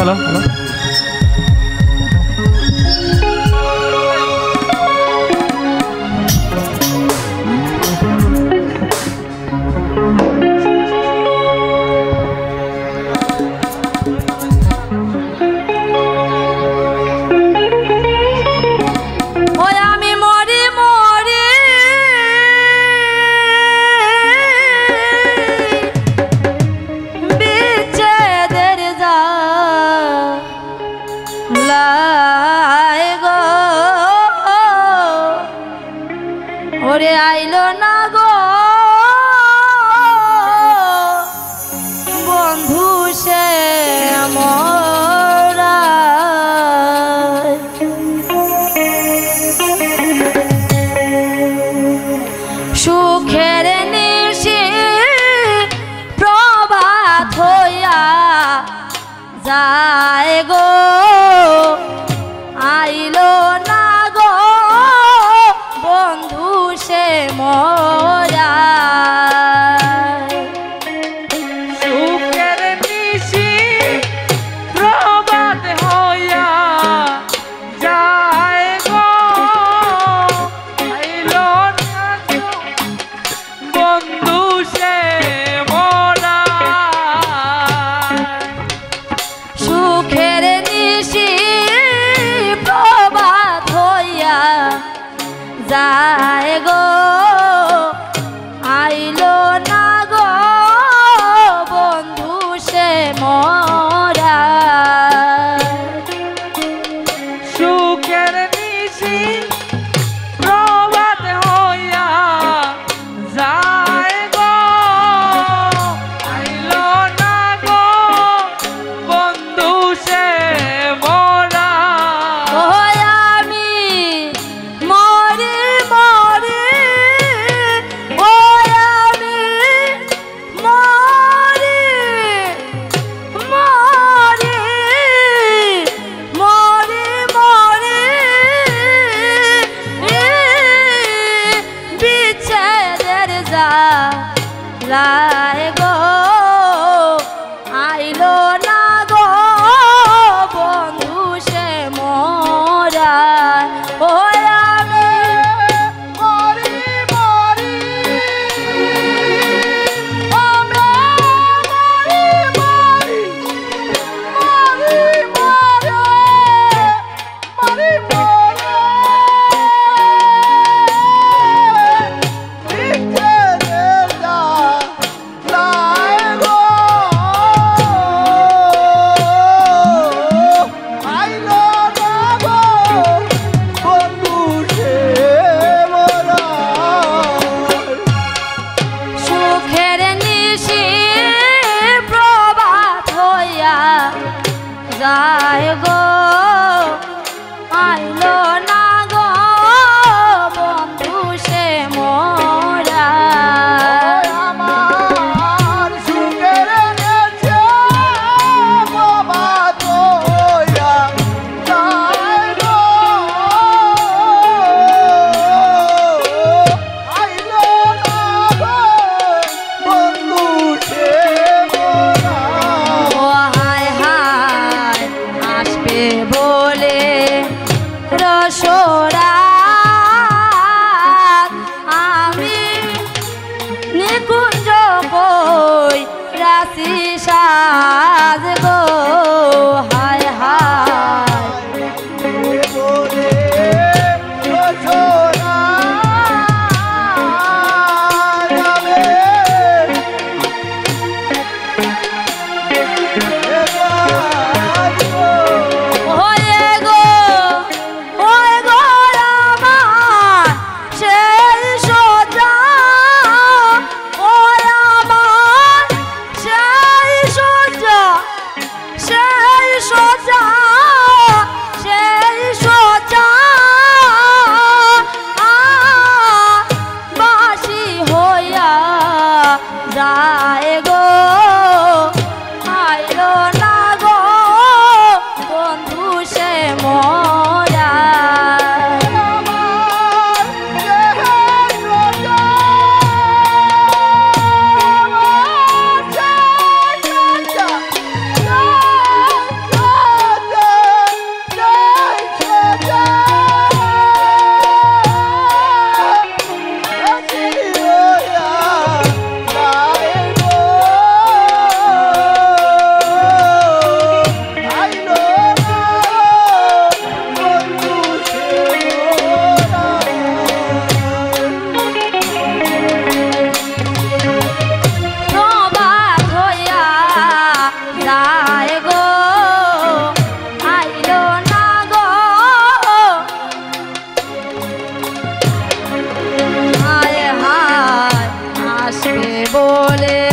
hello hello ওরে আইলো না গো বন্ধু সে মোরা সুখের নিশি প্রভাত হইয়া যায় গো আইলো না গো বন্ধু সে মোরা সুখের নিশি প্রভাত হইয়া যায় গো আইলো না গো বন্ধু সে মোরা সুখের নিশি প্রভাত হইয়া যায় গো আইলো না গো বন্ধু সে মোরা সুখের নিশি প্রভাত হইয়া যায় গো আইলো না গো বন্ধু সে মোরা আমি মরি মরি আমি মরি মরি মরি মরি বিচ্ছেদের জ্বালায় গো আইলো না গো বন্ধু সে মোরা ও আমি মরি মরি আমরা মরি মরি মরি মরি মরি মরি বিচ্ছেদের জ্বালায় গো আইলো না গো বন্ধু সে মোরা সুখের নিশি প্রভাত হইয়া যায় গো আইলো না গো বন্ধু সে মোরা আমার সুখের নিশি প্রভাত হইয়া যায় গো আইলো না গো বন্ধু সে মোরা ও হায় হায় আসবে বলে রসরা আমি নিকুঞ্জ কই রাশি সাজ গো হায় হায় বলে রসরা ওয়ে গো রামা সেই সোজা ও আমার সেই সোজা সেই আসবে বলে